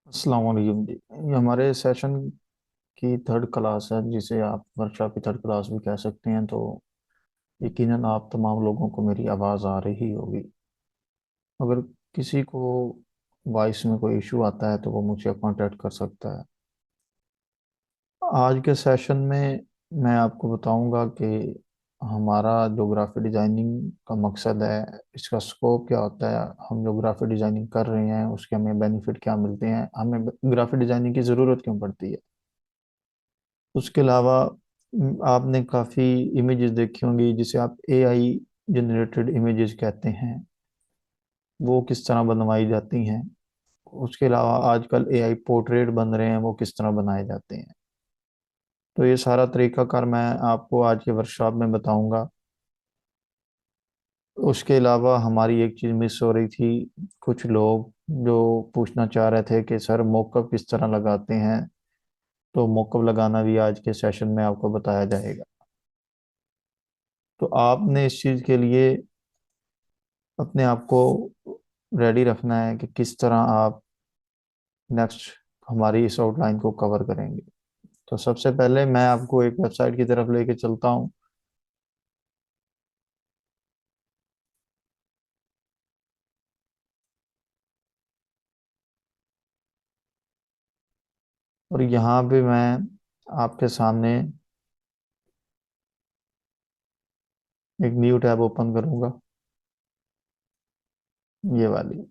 अस्सलाम वालेकुम जी। ये हमारे सेशन की थर्ड क्लास है, जिसे आप वर्कशॉप की थर्ड क्लास भी कह सकते हैं। तो यकीनन आप तमाम लोगों को मेरी आवाज़ आ रही होगी। अगर किसी को वॉइस में कोई इशू आता है तो वो मुझसे कांटेक्ट कर सकता है। आज के सेशन में मैं आपको बताऊंगा कि हमारा जो ग्राफिक डिज़ाइनिंग का मकसद है, इसका स्कोप क्या होता है, हम जो ग्राफिक डिज़ाइनिंग कर रहे हैं उसके हमें बेनिफिट क्या मिलते हैं, हमें ग्राफिक डिज़ाइनिंग की ज़रूरत क्यों पड़ती है। उसके अलावा आपने काफ़ी इमेजेस देखी होंगी जिसे आप एआई जनरेटेड इमेजेस कहते हैं, वो किस तरह बनवाई जाती हैं। उसके अलावा आजकल एआई पोर्ट्रेट बन रहे हैं, वो किस तरह बनाए जाते हैं। तो ये सारा तरीकाकार मैं आपको आज के वर्कशॉप में बताऊंगा। उसके अलावा हमारी एक चीज़ मिस हो रही थी। कुछ लोग जो पूछना चाह रहे थे कि सर मॉकअप किस तरह लगाते हैं, तो मॉकअप लगाना भी आज के सेशन में आपको बताया जाएगा। तो आपने इस चीज़ के लिए अपने आप को रेडी रखना है कि किस तरह आप नेक्स्ट हमारी इस आउटलाइन को कवर करेंगे। तो सबसे पहले मैं आपको एक वेबसाइट की तरफ लेके चलता हूँ। और यहाँ पे मैं आपके सामने एक न्यू टैब ओपन करूँगा, ये वाली।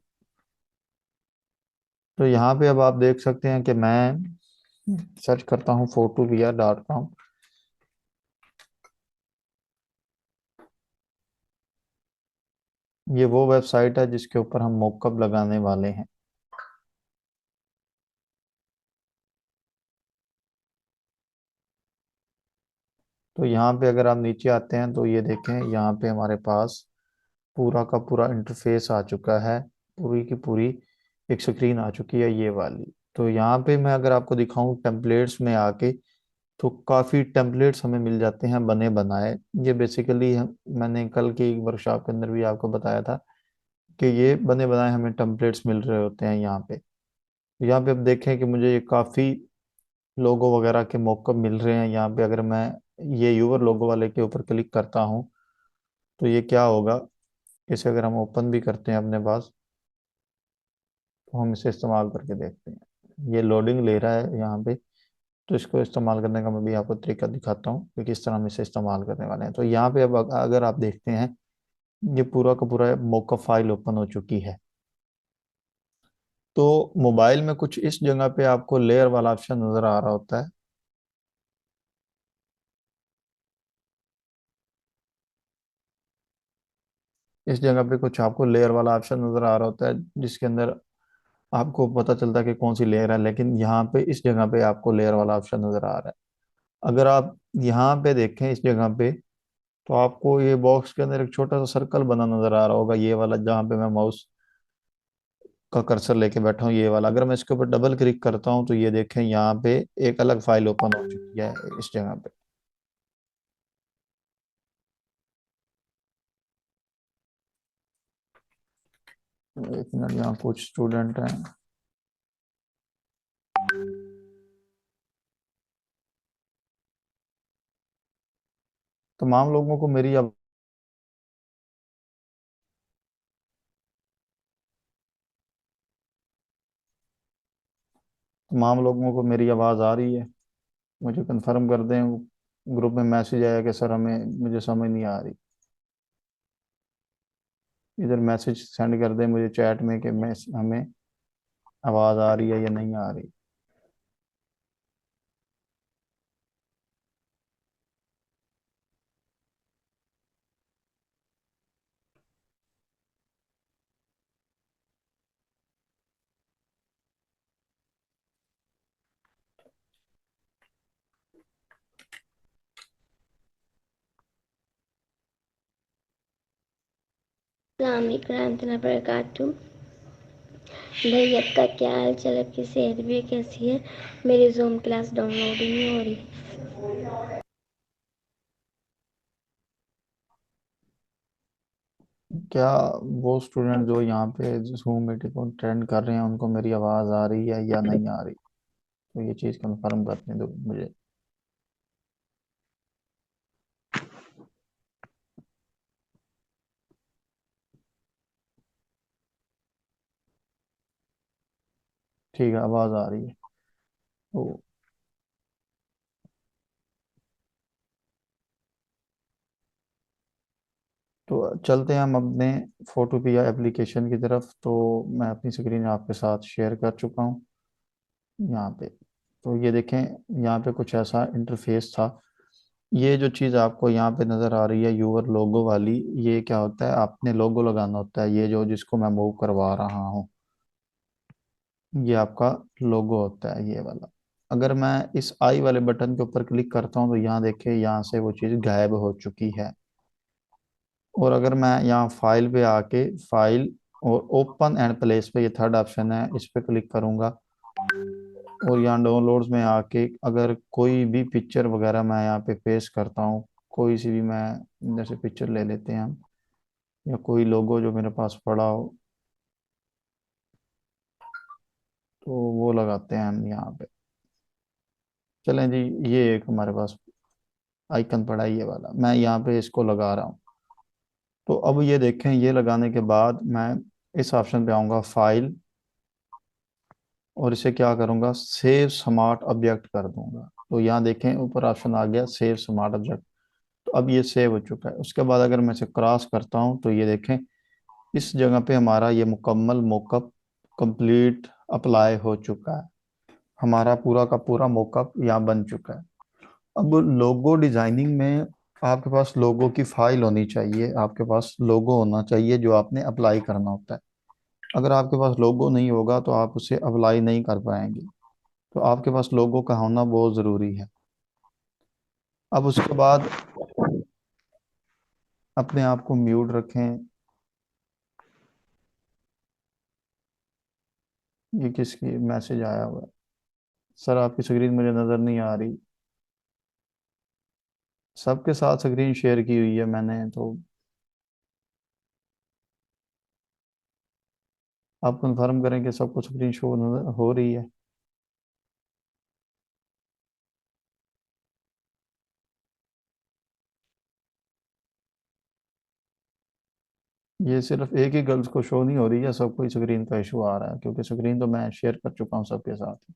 तो यहाँ पे अब आप देख सकते हैं कि मैं सर्च करता हूँ photovr.com। ये वो वेबसाइट है जिसके ऊपर हम मॉकअप लगाने वाले हैं। तो यहाँ पे अगर आप नीचे आते हैं तो ये देखें, यहाँ पे हमारे पास पूरा का पूरा इंटरफेस आ चुका है। पूरी की पूरी एक स्क्रीन आ चुकी है, ये वाली। तो यहाँ पे मैं अगर आपको दिखाऊं टेम्पलेट्स में आके, तो काफ़ी टेम्पलेट्स हमें मिल जाते हैं बने बनाए। ये बेसिकली मैंने कल की वर्कशॉप के अंदर भी आपको बताया था कि ये बने बनाए हमें टेम्पलेट्स मिल रहे होते हैं यहाँ पे। यहाँ पे अब देखें कि मुझे ये काफ़ी लोगो वगैरह के मौक़ मिल रहे हैं। यहाँ पे अगर मैं ये यूवर लोगो वाले के ऊपर क्लिक करता हूँ तो ये क्या होगा, इसे अगर हम ओपन भी करते हैं अपने पास तो हम इसे इस्तेमाल करके देखते हैं। ये लोडिंग ले रहा है यहाँ पे। तो इसको इस्तेमाल करने का मैं भी आपको तरीका दिखाता हूँ कि किस तरह हम इसे इस्तेमाल करने वाले हैं। तो यहाँ पे अब अगर आप देखते हैं, ये पूरा का पूरा मॉकअप फाइल ओपन हो चुकी है। तो मोबाइल में कुछ इस जगह पे आपको लेयर वाला ऑप्शन नजर आ रहा होता है। इस जगह पे कुछ आपको लेयर वाला ऑप्शन नजर आ रहा होता है, जिसके अंदर आपको पता चलता है कि कौन सी लेयर है। लेकिन यहाँ पे इस जगह पे आपको लेयर वाला ऑप्शन नजर आ रहा है। अगर आप यहाँ पे देखें इस जगह पे, तो आपको ये बॉक्स के अंदर एक छोटा सा सर्कल बना नजर आ रहा होगा, ये वाला जहाँ पे मैं माउस का कर्सर लेके बैठा हूँ, ये वाला। अगर मैं इसके ऊपर डबल क्लिक करता हूँ तो ये देखें यहाँ पे एक अलग फाइल ओपन हो चुकी है इस जगह पे। एक मिनट, यहाँ कुछ स्टूडेंट हैं। तमाम लोगों को मेरी अब तमाम लोगों को मेरी आवाज़ आ रही है? मुझे कंफर्म कर दें। ग्रुप में मैसेज आया कि सर हमें, मुझे समझ नहीं आ रही। इधर मैसेज सेंड कर दें मुझे चैट में कि मैं, हमें आवाज़ आ रही है या नहीं आ रही। अस्सलाम वालेकुम रहमतुल्लाहि वबरकातुहू। भाई आपका क्या हाल चाल, आपकी सेहत भी कैसी है? मेरी जूम क्लास डाउनलोड ही नहीं हो रही। क्या वो स्टूडेंट जो यहाँ पे जूम मीटिंग को अटेंड कर रहे हैं उनको मेरी आवाज़ आ रही है या नहीं आ रही? तो ये चीज़ कंफर्म करने दो मुझे। ठीक है, आवाज़ आ रही है। तो चलते हैं हम अपने फोटोपिया एप्लीकेशन की तरफ। तो मैं अपनी स्क्रीन आपके साथ शेयर कर चुका हूँ यहाँ पे। तो ये देखें, यहाँ पे कुछ ऐसा इंटरफेस था। ये जो चीज़ आपको यहाँ पे नज़र आ रही है यूवर लोगो वाली, ये क्या होता है, आपने लोगो लगाना होता है। ये जो जिसको मैं मूव करवा रहा हूँ, ये आपका लोगो होता है, ये वाला। अगर मैं इस आई वाले बटन के ऊपर क्लिक करता हूँ तो यहाँ देखें, यहाँ से वो चीज़ गायब हो चुकी है। और अगर मैं यहाँ फाइल पे आके, फाइल और ओपन एंड प्लेस पे, ये थर्ड ऑप्शन है, इस पे क्लिक करूंगा। और यहाँ डाउनलोड्स में आके अगर कोई भी पिक्चर वगैरह मैं यहाँ पे पेस्ट करता हूँ, कोई सी भी, मैं जैसे पिक्चर ले लेते हैं हम, या कोई लोगो जो मेरे पास पड़ा हो, तो वो लगाते हैं हम यहाँ पे। चलें जी, ये एक हमारे पास आइकन पड़ा है, ये वाला, मैं यहाँ पे इसको लगा रहा हूँ। तो अब ये देखें, ये लगाने के बाद मैं इस ऑप्शन पे आऊँगा, फाइल, और इसे क्या करूँगा, सेव स्मार्ट ऑब्जेक्ट कर दूंगा। तो यहाँ देखें ऊपर ऑप्शन आ गया सेव स्मार्ट ऑब्जेक्ट। तो अब ये सेव हो चुका है। उसके बाद अगर मैं इसे क्रॉस करता हूँ तो ये देखें, इस जगह पे हमारा ये मुकम्मल मोकअप कंप्लीट अप्लाई हो चुका है। हमारा पूरा का पूरा मोकअप यहाँ बन चुका है। अब लोगो डिजाइनिंग में आपके पास लोगो की फाइल होनी चाहिए, आपके पास लोगो होना चाहिए जो आपने अप्लाई करना होता है। अगर आपके पास लोगो नहीं होगा तो आप उसे अप्लाई नहीं कर पाएंगे। तो आपके पास लोगो का होना बहुत ज़रूरी है। अब उसके बाद अपने आप को म्यूट रखें। ये किसकी मैसेज आया हुआ है? सर आपकी स्क्रीन मुझे नज़र नहीं आ रही। सबके साथ स्क्रीन शेयर की हुई है मैंने, तो आप कंफर्म करें कि सबको स्क्रीन शो नजर हो रही है। ये सिर्फ एक ही गर्ल्स को शो नहीं हो रही है, सबको ही स्क्रीन का इशू आ रहा है, क्योंकि स्क्रीन तो मैं शेयर कर चुका हूँ सबके साथ।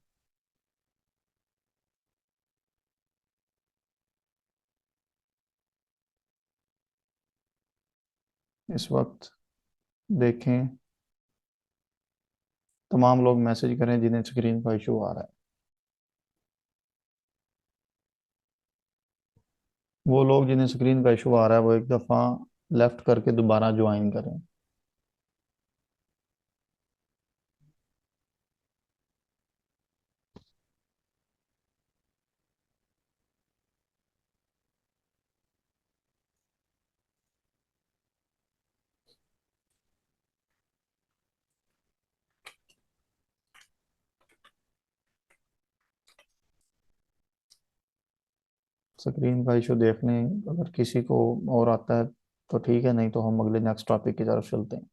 इस वक्त देखें, तमाम लोग मैसेज करें जिन्हें स्क्रीन का इशू आ रहा है। वो लोग जिन्हें स्क्रीन का इशू आ रहा है वो एक दफ़ा लेफ्ट करके दोबारा ज्वाइन करें। स्क्रीन का इशू देखने, अगर किसी को और आता है तो ठीक है, नहीं तो हम अगले नेक्स्ट टॉपिक की तरफ चलते हैं।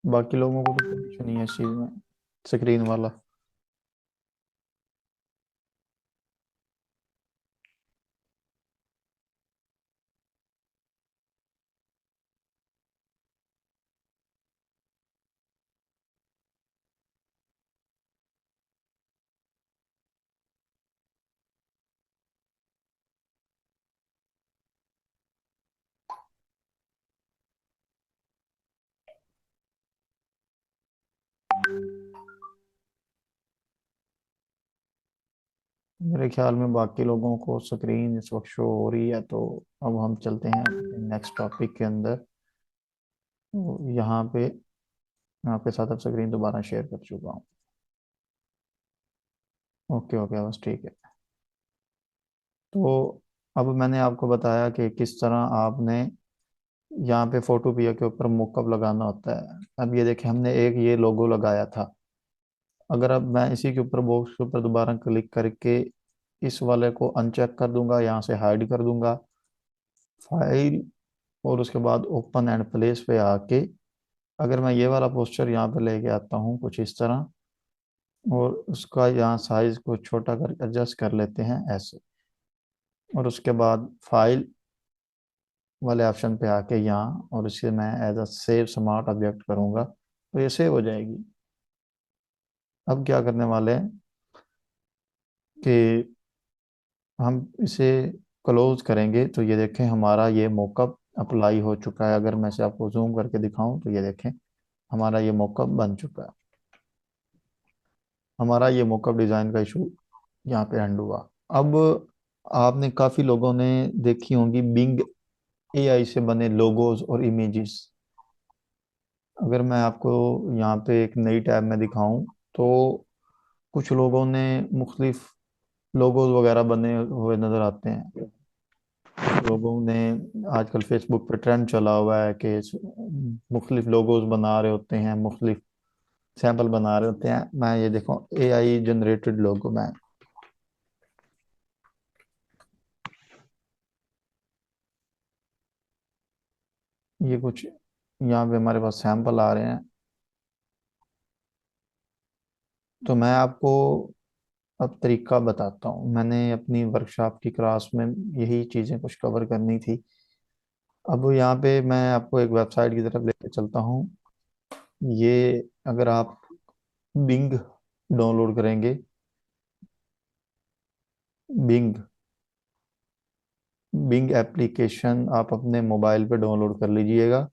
बाकी लोगों को भी कोई इशू नहीं है इस चीज़ में, स्क्रीन वाला। मेरे ख्याल में बाकी लोगों को स्क्रीन इस वक्त शो हो रही है। तो अब हम चलते हैं नेक्स्ट टॉपिक के अंदर। तो यहाँ पे मैं आपके साथ अब स्क्रीन दोबारा शेयर कर चुका हूँ। ओके ओके, बस ठीक है। तो अब मैंने आपको बताया कि किस तरह आपने यहाँ पे फोटोपिया के ऊपर मुकअप लगाना होता है। अब ये देखिए, हमने एक ये लोगो लगाया था। अगर अब मैं इसी के ऊपर, बॉक्स के ऊपर दोबारा क्लिक करके इस वाले को अनचेक कर दूंगा, यहाँ से हाइड कर दूंगा, फाइल, और उसके बाद ओपन एंड प्लेस पे आके अगर मैं ये वाला पोस्चर यहाँ पे लेके आता हूँ कुछ इस तरह, और उसका यहाँ साइज को छोटा कर एडजस्ट कर लेते हैं ऐसे, और उसके बाद फाइल वाले ऑप्शन पे आके यहाँ, और इसे मैं as a save smart object करूँगा तो ये सेव हो जाएगी। अब क्या करने वाले हैं कि हम इसे क्लोज करेंगे, तो ये देखें हमारा ये मॉकअप अप्लाई हो चुका है। अगर मैं इसे आपको जूम करके दिखाऊं तो ये देखें हमारा ये मॉकअप बन चुका है। हमारा ये मॉकअप डिज़ाइन का इशू यहाँ पे एंड हुआ। अब आपने काफ़ी लोगों ने देखी होंगी बिंग एआई से बने लोगोज और इमेजेस। अगर मैं आपको यहाँ पे एक नई टैब में दिखाऊं तो कुछ लोगों ने मुख्तलिफ लोगोज वगैरह बने हुए नज़र आते हैं। कुछ लोगों ने, आजकल फेसबुक पे ट्रेंड चला हुआ है कि मुख्तलिफ लोगोज बना रहे होते हैं, मुख्तलिफ सैंपल बना रहे होते हैं। मैं ये देखो एआई जनरेटेड लोगो, मैं ये कुछ यहाँ पे हमारे पास सैंपल आ रहे हैं। तो मैं आपको अब तरीका बताता हूँ। मैंने अपनी वर्कशॉप की क्लास में यही चीज़ें कुछ कवर करनी थी। अब यहाँ पे मैं आपको एक वेबसाइट की तरफ लेके चलता हूँ। ये अगर आप बिंग डाउनलोड करेंगे, बिंग बिंग एप्लीकेशन आप अपने मोबाइल पे डाउनलोड कर लीजिएगा।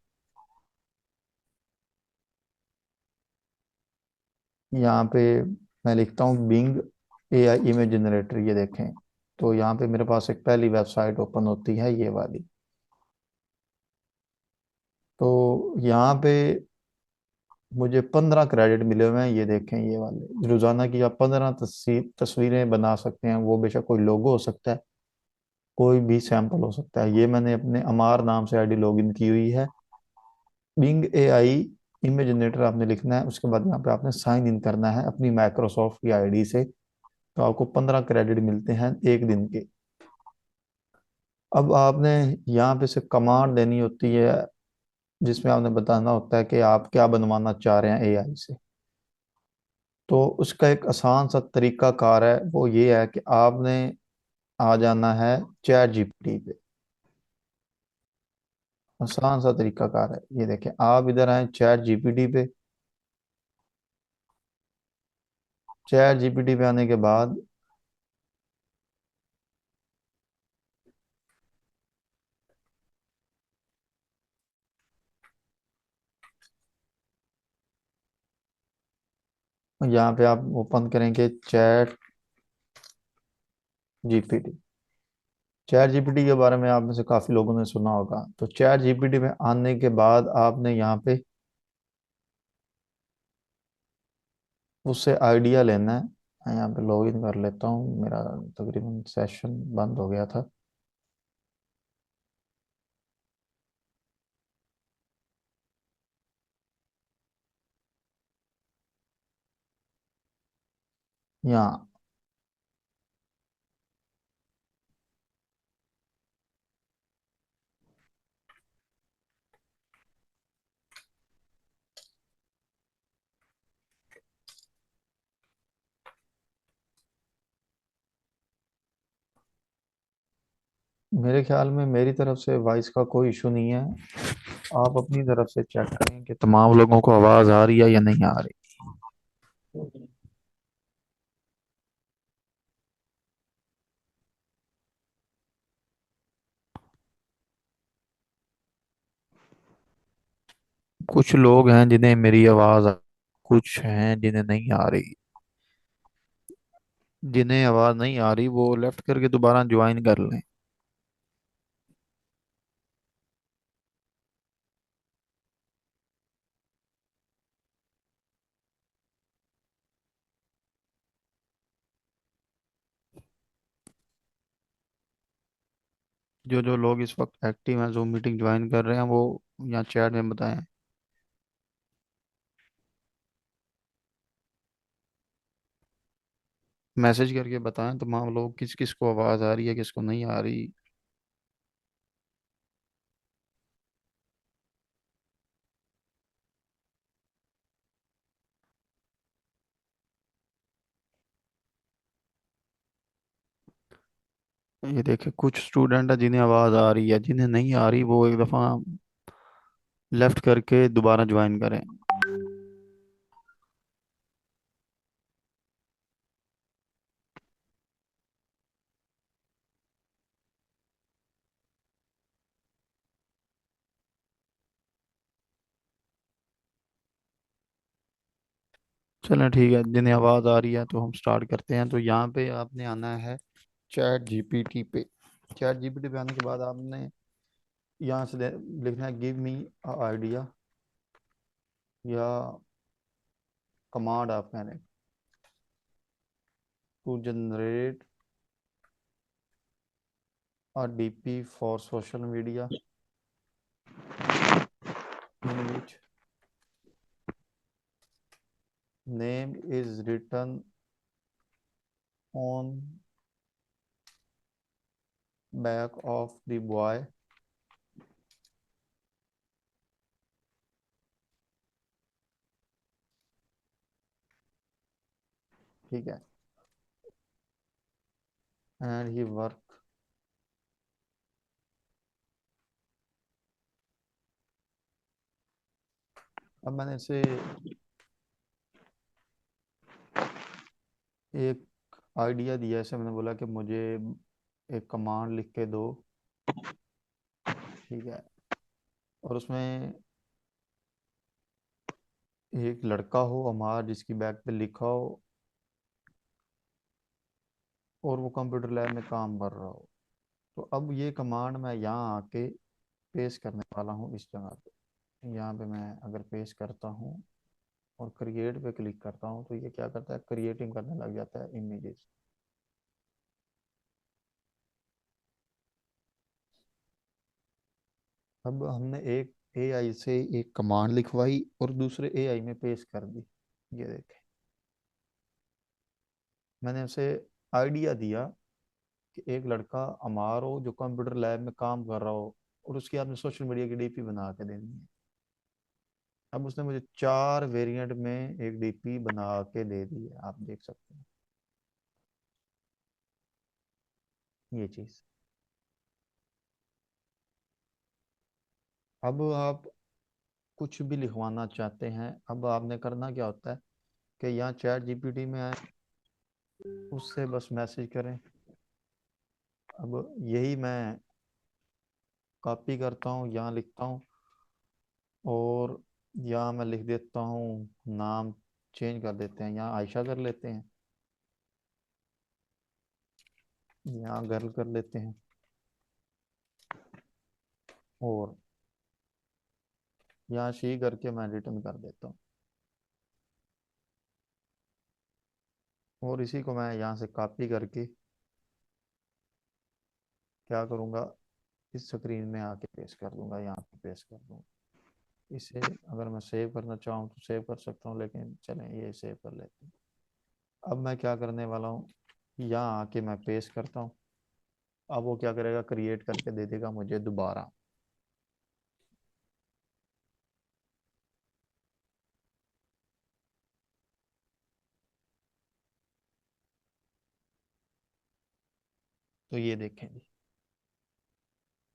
यहाँ पे मैं लिखता हूँ बिंग एआई इमेज जनरेटर, ये देखें। तो यहाँ पे मेरे पास एक पहली वेबसाइट ओपन होती है, ये वाली। तो यहाँ पे मुझे 15 क्रेडिट मिले हुए हैं, ये देखें ये वाले। रोजाना की आप 15 तस्वीरें बना सकते हैं। वो बेशक कोई लोगो हो सकता है, कोई भी सैंपल हो सकता है। ये मैंने अपने अमार नाम से आईडी लॉगिन की हुई है। बिंग एआई इमेज जनरेटर आपने लिखना है, उसके बाद यहाँ पे आपने साइन इन करना है अपनी माइक्रोसॉफ्ट की आईडी से। तो आपको 15 क्रेडिट मिलते हैं एक दिन के। अब आपने यहाँ पे से कमांड देनी होती है, जिसमें आपने बताना होता है कि आप क्या बनवाना चाह रहे हैं एआई से। तो उसका एक आसान सा तरीका कार है, वो ये है कि आपने आ जाना है चैट जीपीटी पे। आसान सा तरीका कार है, ये देखें, आप इधर आए चैट जीपीटी पे। चैट जीपीटी पे आने के बाद यहाँ पे आप ओपन करेंगे चैट जीपीटी। चैट जीपीटी के बारे में आप में से काफी लोगों ने सुना होगा। तो चैट जीपीटी में आने के बाद आपने यहाँ पे उससे आइडिया लेना है। मैं यहाँ पे लॉगिन कर लेता हूँ, मेरा तकरीबन सेशन बंद हो गया था। यहाँ मेरे ख्याल में मेरी तरफ से वॉइस का कोई इशू नहीं है। आप अपनी तरफ से चेक करें कि तमाम लोगों को आवाज़ आ रही है या नहीं आ रही। कुछ लोग हैं जिन्हें मेरी आवाज़ कुछ हैं जिन्हें नहीं आ रही। जिन्हें आवाज़ नहीं आ रही वो लेफ्ट करके दोबारा ज्वाइन कर लें। जो जो लोग इस वक्त एक्टिव हैं, जूम मीटिंग ज्वाइन कर रहे हैं, वो यहाँ चैट में बताएं। मैसेज करके बताएं तमाम लोग, किस किस को आवाज़ आ रही है, किसको नहीं आ रही। ये देखे कुछ स्टूडेंट है जिन्हें आवाज़ आ रही है, जिन्हें नहीं आ रही वो एक दफ़ा लेफ्ट करके दोबारा ज्वाइन करें। चलें ठीक है, जिन्हें आवाज़ आ रही है तो हम स्टार्ट करते हैं। तो यहाँ पे आपने आना है चैट जीपीटी पे। चैट जीपीटी पे आने के बाद आपने यहाँ से लिखना है गिव मी आइडिया, या कमांड आप कह रहे हैं, to generate a DP for social media in which name is written on back of the boy। ठीक है। and he work। अब मैंने इसे एक आइडिया दिया, ऐसे मैंने बोला कि मुझे एक कमांड लिख के दो। ठीक है। और उसमें एक लड़का हो हमारा जिसकी बैग पे लिखा हो और वो कंप्यूटर लैब में काम कर रहा हो। तो अब ये कमांड मैं यहाँ आके पेस्ट करने वाला हूँ इस जगह पे। यहाँ पे मैं अगर पेस्ट करता हूँ और क्रिएट पे क्लिक करता हूँ तो ये क्या करता है, क्रिएटिंग करने लग जाता है इमेजेस। अब हमने एक एआई से एक कमांड लिखवाई और दूसरे एआई में पेस्ट कर दी। ये देखें, मैंने उसे आइडिया दिया कि एक लड़का अमार हो जो कंप्यूटर लैब में काम कर रहा हो, और उसकी आपने सोशल मीडिया की डीपी बना के देनी है। अब उसने मुझे 4 वेरिएंट में एक डीपी बना के दे दी है, आप देख सकते हैं ये चीज़। अब आप कुछ भी लिखवाना चाहते हैं, अब आपने करना क्या होता है कि यहाँ चैट जीपीटी में आए, उससे बस मैसेज करें। अब यही मैं कॉपी करता हूँ, यहाँ लिखता हूँ, और यहाँ मैं लिख देता हूँ नाम चेंज कर देते हैं, यहाँ आयशा कर लेते हैं, यहाँ गर्ल कर लेते हैं, और यहाँ शी करके मैं रिटर्न कर देता हूँ। और इसी को मैं यहाँ से कॉपी करके क्या करूँगा, इस स्क्रीन में आके पेस्ट कर दूंगा, यहाँ पे पेस्ट कर दूंगा। इसे अगर मैं सेव करना चाहूँ तो सेव कर सकता हूँ, लेकिन चलें ये सेव कर लेते हैं। अब मैं क्या करने वाला हूँ, यहाँ आके मैं पेस्ट करता हूँ। अब वो क्या करेगा, क्रिएट करके दे देगा मुझे दोबारा। तो ये देखें जी,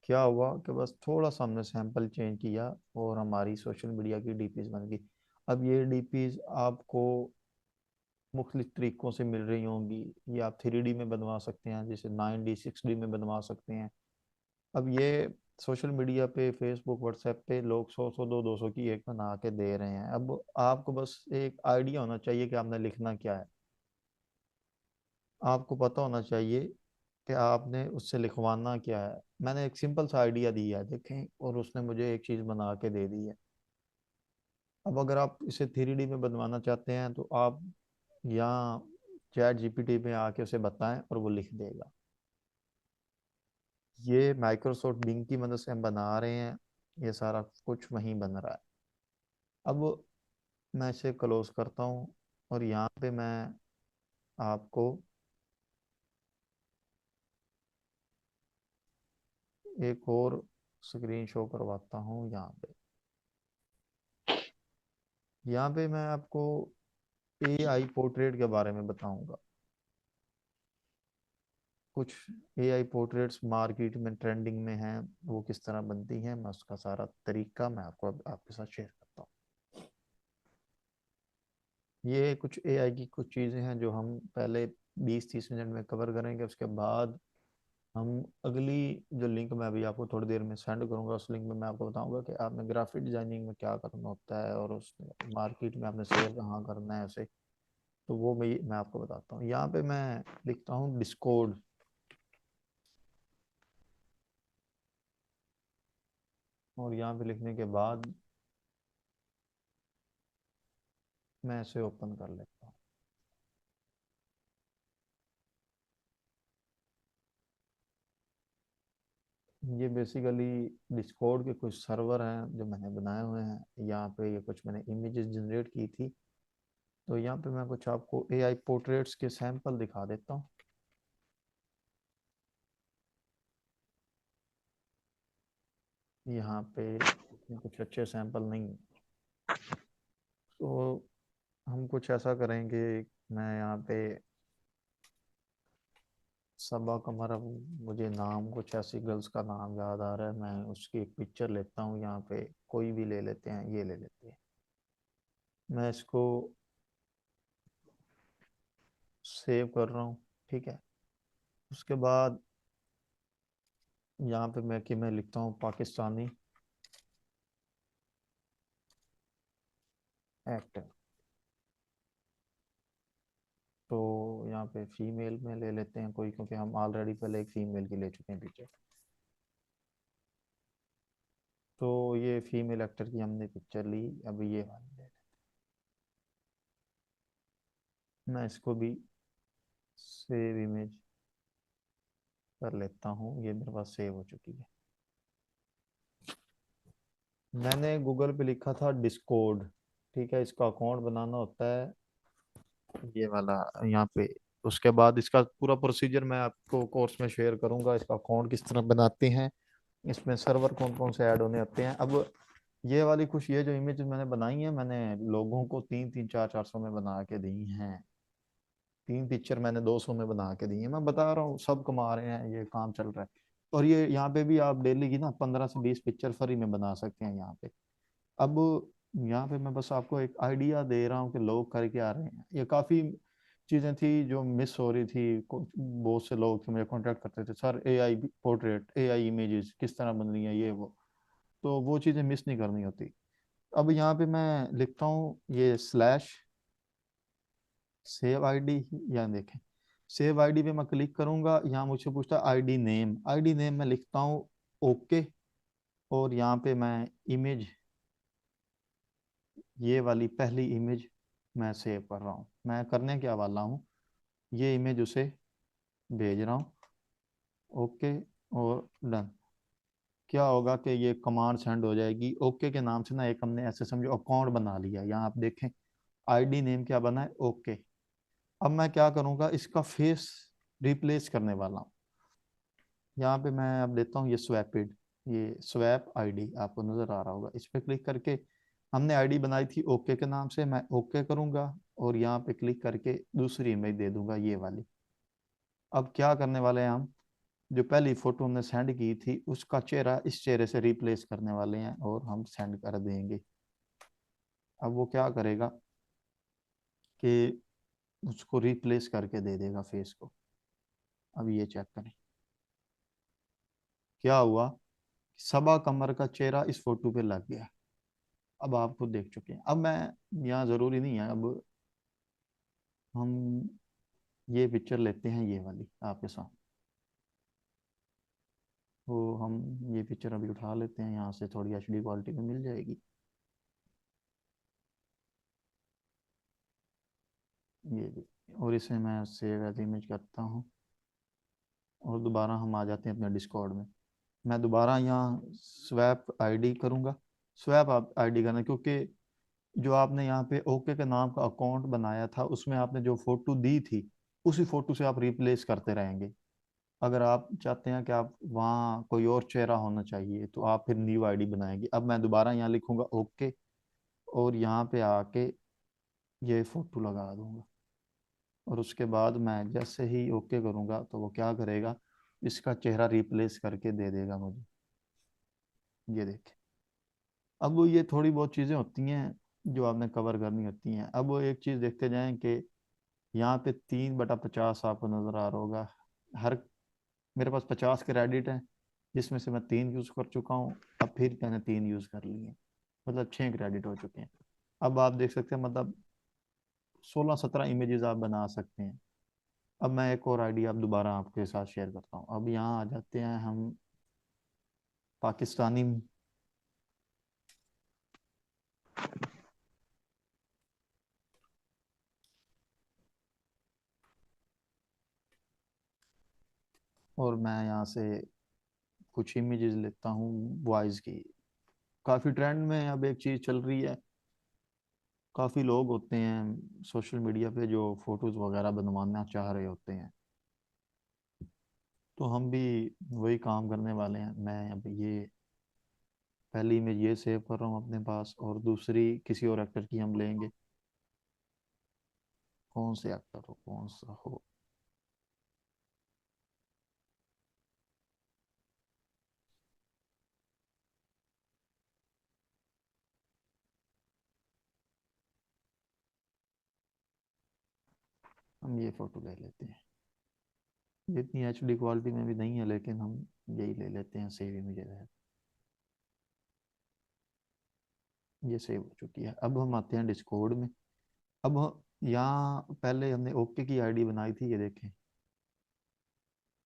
क्या हुआ कि बस थोड़ा सा हमने सैंपल चेंज किया और हमारी सोशल मीडिया की डीपीज बन गई। अब ये डीपीज आपको मुख्तलिफ तरीक़ों से मिल रही होंगी। ये आप 3D में बनवा सकते हैं, जैसे 9D 6D में बनवा सकते हैं। अब ये सोशल मीडिया पे फेसबुक व्हाट्सएप पे लोग 100 100 200 की एक बना के दे रहे हैं। अब आपको बस एक आइडिया होना चाहिए कि आपने लिखना क्या है। आपको पता होना चाहिए कि आपने उससे लिखवाना क्या है। मैंने एक सिंपल सा आइडिया दिया है देखें, और उसने मुझे एक चीज़ बना के दे दी है। अब अगर आप इसे 3D में बनवाना चाहते हैं तो आप यहाँ चैट जीपीटी में आके उसे बताएं और वो लिख देगा। ये माइक्रोसॉफ्ट बिंग की मदद से हम बना रहे हैं, ये सारा कुछ वहीं बन रहा है। अब मैं इसे क्लोज करता हूँ और यहाँ पे मैं आपको एक और स्क्रीन शो करवाता हूँ। यहाँ पे मैं आपको एआई पोर्ट्रेट के बारे में बताऊंगा। कुछ एआई पोर्ट्रेट्स मार्केट में ट्रेंडिंग में हैं, वो किस तरह बनती हैं, मैं उसका सारा तरीका मैं आपको आपके साथ शेयर करता हूँ। ये कुछ एआई की कुछ चीज़ें हैं जो हम पहले 20-30 मिनट में कवर करेंगे। उसके बाद हम अगली जो लिंक मैं अभी आपको थोड़ी देर में सेंड करूंगा, उस लिंक में मैं आपको बताऊंगा कि आपने ग्राफिक डिजाइनिंग में क्या करना होता है और उस मार्केट में आपने सेल कहाँ करना है उसे। तो वो मैं आपको बताता हूँ। यहाँ पे मैं लिखता हूँ डिस्कॉर्ड, और यहाँ पे लिखने के बाद मैं इसे ओपन कर लेता हूँ। ये बेसिकली डिस्कॉर्ड के कुछ सर्वर हैं जो मैंने बनाए हुए हैं। यहाँ पे ये कुछ मैंने इमेजेस जनरेट की थी, तो यहाँ पे मैं कुछ आपको एआई पोर्ट्रेट्स के सैंपल दिखा देता हूँ। यहाँ पे इसमें कुछ अच्छे सैंपल नहीं है, तो हम कुछ ऐसा करेंगे। मैं यहाँ पे सबा कमर, अब मुझे नाम कुछ ऐसी गर्ल्स का नाम याद आ रहा है, मैं उसकी एक पिक्चर लेता हूँ। यहाँ पे कोई भी ले लेते हैं, ये ले लेते हैं। मैं इसको सेव कर रहा हूँ, ठीक है। उसके बाद यहाँ पे मैं लिखता हूँ पाकिस्तानी एक्टर। तो यहाँ पे फीमेल में ले लेते हैं कोई, क्योंकि हम ऑलरेडी पहले एक फीमेल की ले चुके हैं पिक्चर। तो ये फीमेल एक्टर की हमने पिक्चर ली, अब ये वाली ले लेते हैं। मैं इसको भी सेव इमेज कर लेता हूँ, ये मेरे पास सेव हो चुकी है। मैंने गूगल पे लिखा था डिस्कॉर्ड, ठीक है। इसका अकाउंट बनाना होता है ये वाला यहाँ पे। उसके बाद इसका पूरा प्रोसीजर मैं आपको कोर्स में शेयर करूंगा, इसका अकाउंट किस तरह बनाते हैं, इसमें सर्वर कौन कौन से ऐड होने होते हैं। अब ये वाली कुछ ये जो इमेज मैंने बनाई है, मैंने लोगों को 3-3, 4-4 सौ में बना के दी हैं। 3 पिक्चर मैंने 200 में बना के दी है। मैं बता रहा हूँ सब कमा रहे हैं, ये काम चल रहा है। और ये यहाँ पे भी आप डेली की ना 15 से 20 पिक्चर फ्री में बना सकते हैं यहाँ पे। अब यहाँ पे मैं बस आपको एक आइडिया दे रहा हूँ कि लोग करके आ रहे हैं। ये काफ़ी चीज़ें थी जो मिस हो रही थी। बहुत से लोग थे मुझे कांटेक्ट करते थे, sir AI portrait, AI images किस तरह बन रही हैं, ये वो। तो वो चीज़ें मिस नहीं करनी होती। अब यहाँ पे मैं लिखता हूँ ये स्लैश सेव आईडी, यहाँ देखें। सेव आईडी पे मैं क्लिक करूंगा, यहाँ मुझसे पूछता है आईडी नेम। आईडी नेम मैं लिखता हूँ ओके। और यहाँ पे मैं इमेज, ये वाली पहली इमेज मैं सेव कर रहा हूँ। मैं करने क्या वाला हूँ, ये इमेज उसे भेज रहा हूँ, ओके और डन। क्या होगा कि ये कमांड सेंड हो जाएगी। ओके के नाम से ना एक हमने ऐसे समझो अकाउंट बना लिया। यहाँ आप देखें आईडी नेम क्या बना है, ओके। अब मैं क्या करूँगा, इसका फेस रिप्लेस करने वाला हूँ। यहाँ पे मैं अब देता हूँ ये स्वैपिड, ये स्वैप आईडी आपको नजर आ रहा होगा। इस पे क्लिक करके हमने आईडी बनाई थी ओके के नाम से, मैं ओके करूंगा और यहाँ पे क्लिक करके दूसरी इमेज दे दूंगा ये वाली। अब क्या करने वाले हैं हम, जो पहली फोटो हमने सेंड की थी उसका चेहरा इस चेहरे से रिप्लेस करने वाले हैं और हम सेंड कर देंगे। अब वो क्या करेगा कि उसको रिप्लेस करके दे देगा फेस को। अब ये चेक करें क्या हुआ, सबा कमर का चेहरा इस फोटो पे लग गया। अब आप खुद देख चुके हैं। अब मैं यहाँ जरूरी नहीं है, अब हम ये पिक्चर लेते हैं ये वाली आपके साथ। तो हम ये पिक्चर अभी उठा लेते हैं यहाँ से, थोड़ी एचडी क्वालिटी में मिल जाएगी ये भी। और इसे मैं सेव एज इमेज करता हूँ और दोबारा हम आ जाते हैं अपने डिस्कॉर्ड में। मैं दोबारा यहाँ स्वैप आईडी करूँगा। स्वैप आप आईडी करना, क्योंकि जो आपने यहाँ पे ओके के नाम का अकाउंट बनाया था उसमें आपने जो फोटो दी थी उसी फोटो से आप रिप्लेस करते रहेंगे। अगर आप चाहते हैं कि आप वहाँ कोई और चेहरा होना चाहिए तो आप फिर न्यू आईडी बनाएंगे। अब मैं दोबारा यहाँ लिखूंगा ओके, और यहाँ पे आके ये फोटो लगा दूंगा, और उसके बाद मैं जैसे ही ओके करूँगा तो वो क्या करेगा, इसका चेहरा रिप्लेस करके दे देगा मुझे। ये देखें। अब वो ये थोड़ी बहुत चीज़ें होती हैं जो आपने कवर करनी होती हैं। अब वो एक चीज़ देखते जाएं कि यहाँ पे 3/50 आपको नज़र आ रहा होगा। हर मेरे पास 50 क्रेडिट हैं, जिसमें से मैं 3 यूज़ कर चुका हूँ। अब फिर मैंने 3 यूज़ कर लिए, मतलब 6 क्रेडिट हो चुके हैं। अब आप देख सकते हैं, मतलब 16-17 इमेजेस आप बना सकते हैं। अब मैं एक और आइडिया अब दोबारा आपके साथ शेयर करता हूँ। अब यहाँ आ जाते हैं हम पाकिस्तानी, और मैं यहाँ से कुछ इमेजेस लेता हूँ बॉयज़ की। काफ़ी ट्रेंड में अब एक चीज़ चल रही है, काफ़ी लोग होते हैं सोशल मीडिया पे जो फोटोज़ वगैरह बनवाना चाह रहे होते हैं। तो हम भी वही काम करने वाले हैं। मैं अब ये पहली इमेज ये सेव कर रहा हूँ अपने पास, और दूसरी किसी और एक्टर की हम लेंगे। कौन से एक्टर हो, कौन सा हो। हम ये फोटो ले लेते हैं। ये इतनी एचडी क्वालिटी में भी नहीं है, लेकिन हम यही ले लेते हैं। सेव इमेज है, ये सेव हो चुकी है। अब हम आते हैं डिस्कॉर्ड में। अब यहाँ पहले हमने ओके की आईडी बनाई थी, ये देखें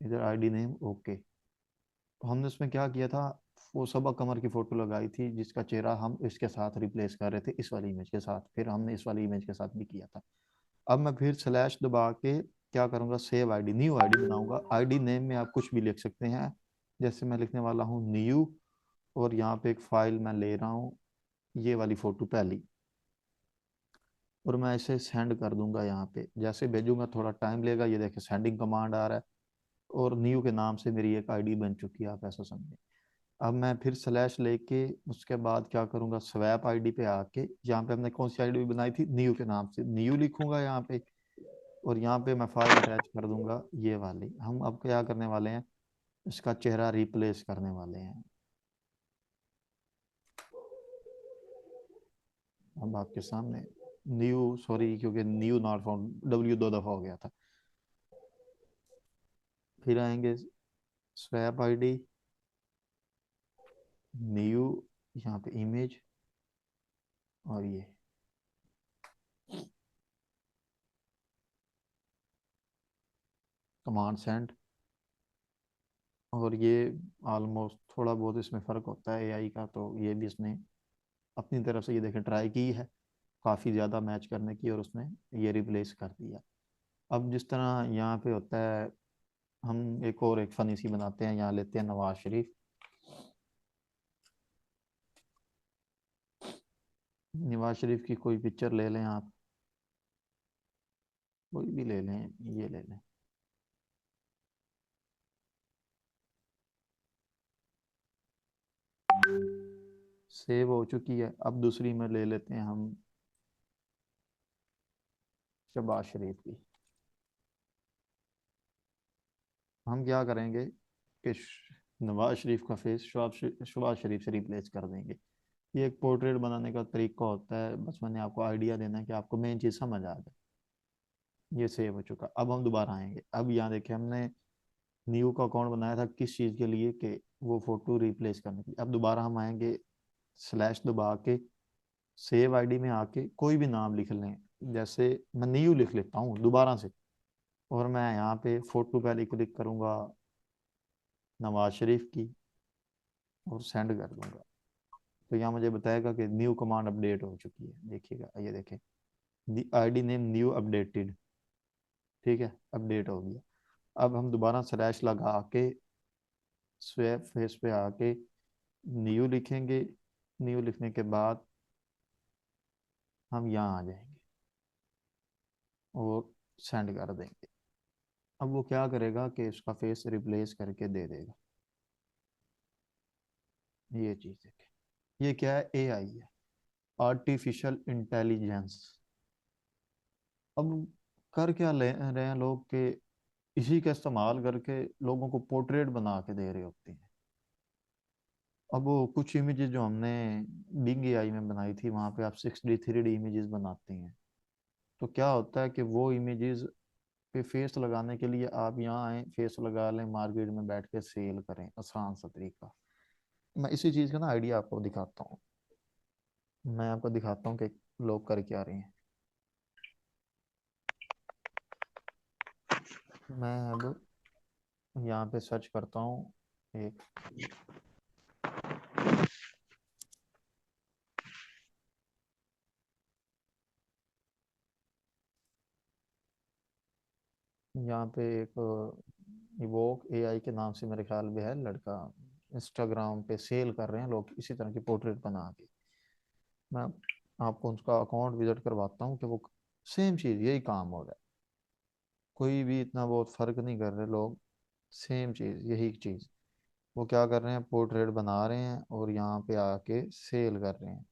इधर आईडी नेम ओके। तो हमने उसमें क्या किया था, वो सबा कमर की फोटो लगाई थी जिसका चेहरा हम इसके साथ रिप्लेस कर रहे थे, इस वाली इमेज के साथ। फिर हमने इस वाली इमेज के साथ भी किया था। अब मैं फिर स्लैश दबा के क्या करूँगा, सेव आईडी, न्यू आईडी बनाऊंगा। आईडी नेम में आप कुछ भी लिख सकते हैं, जैसे मैं लिखने वाला हूँ न्यू, और यहाँ पे एक फाइल मैं ले रहा हूँ, ये वाली फोटो पहली, और मैं इसे सेंड कर दूंगा। यहाँ पे जैसे भेजूंगा थोड़ा टाइम लेगा, ये देखिए सेंडिंग कमांड आ रहा है, और न्यू के नाम से मेरी एक आईडी बन चुकी है, आप ऐसा समझें। अब मैं फिर स्लैश लेके उसके बाद क्या करूंगा, स्वैप आईडी पे आके यहाँ पे हमने कौन सी आईडी बनाई थी, न्यू के नाम से, न्यू लिखूंगा यहाँ पे, और यहाँ पे मैं फाइल अटैच कर दूंगा ये वाली। हम अब क्या करने वाले हैं, इसका चेहरा रिप्लेस करने वाले हैं। अब आपके सामने न्यू, सॉरी क्योंकि न्यू नॉट फाउंड, डब्ल्यू 2 दफा हो गया था। फिर आएंगे स्वैप आईडी, न्यू, यहाँ पे इमेज, और ये कमांड सेंड। और ये ऑलमोस्ट थोड़ा बहुत इसमें फ़र्क होता है एआई का, तो ये भी इसने अपनी तरफ से ये देखें ट्राई की है काफ़ी ज़्यादा मैच करने की, और उसने ये रिप्लेस कर दिया। अब जिस तरह यहाँ पे होता है, हम एक और एक फ़नी सी बनाते हैं। यहाँ लेते हैं नवाज शरीफ। नवाज शरीफ की कोई पिक्चर ले लें आप, कोई भी ले लें, ये ले लें। सेव हो चुकी है। अब दूसरी में ले लेते हैं हम शहबाज शरीफ की। हम क्या करेंगे कि नवाज शरीफ का फेस शहबाज शरीफ से रिप्लेस कर देंगे। ये एक पोर्ट्रेट बनाने का तरीका होता है, बस मैंने आपको आइडिया देना है कि आपको मेन चीज़ समझ आ जाए। ये सेव हो चुका। अब हम दोबारा आएंगे। अब यहाँ देखिए हमने न्यू का अकाउंट बनाया था किस चीज़ के लिए, कि वो फोटो रिप्लेस करने के लिए। अब दोबारा हम आएंगे, स्लैश दबा के सेव आईडी में आके कोई भी नाम लिख लें, जैसे मैं न्यू लिख लेता हूँ दोबारा से, और मैं यहाँ पे फोटो पहले क्लिक करूँगा नवाज शरीफ की, और सेंड कर दूंगा। तो यहाँ मुझे बताएगा कि न्यू कमांड अपडेट हो चुकी है। देखिएगा, ये देखें आईडी नेम न्यू अपडेटेड, ठीक है, अपडेट हो गया। अब हम दोबारा स्लैश लगा के स्वैप फेस पे आके न्यू लिखेंगे। न्यू लिखने के बाद हम यहाँ आ जाएंगे और सेंड कर देंगे। अब वो क्या करेगा कि उसका फेस रिप्लेस करके दे देगा। ये चीज़ देखें, ये क्या है, एआई है, आर्टिफिशियल इंटेलिजेंस। अब कर क्या ले रहे हैं लोग के, इसी का इस्तेमाल करके लोगों को पोर्ट्रेट बना के दे रहे होते हैं। अब वो कुछ इमेजेस जो हमने बिंग एआई में बनाई थी, वहाँ पे आप 6D 3D इमेजेस बनाते हैं। तो क्या होता है कि वो इमेजेस पे फेस लगाने के लिए आप यहाँ आए, फेस लगा लें, मार्केट में बैठ के सेल करें, आसान सा तरीका। मैं इसी चीज़ का ना आइडिया आपको दिखाता हूँ। मैं आपको दिखाता हूँ कि लोग कर क्या रहे हैं। मैं अब यहाँ पे सर्च करता हूँ एक, यहाँ पे एक इवोक एआई के नाम से मेरे ख्याल में है लड़का, इंस्टाग्राम पे सेल कर रहे हैं लोग इसी तरह की पोर्ट्रेट बना के। मैं आपको उसका अकाउंट विजिट करवाता हूँ कि वो सेम चीज़ यही काम हो रहा है। कोई भी इतना बहुत फर्क नहीं कर रहे लोग, सेम चीज़ यही चीज़। वो क्या कर रहे हैं, पोर्ट्रेट बना रहे हैं और यहाँ पे आके सेल कर रहे हैं।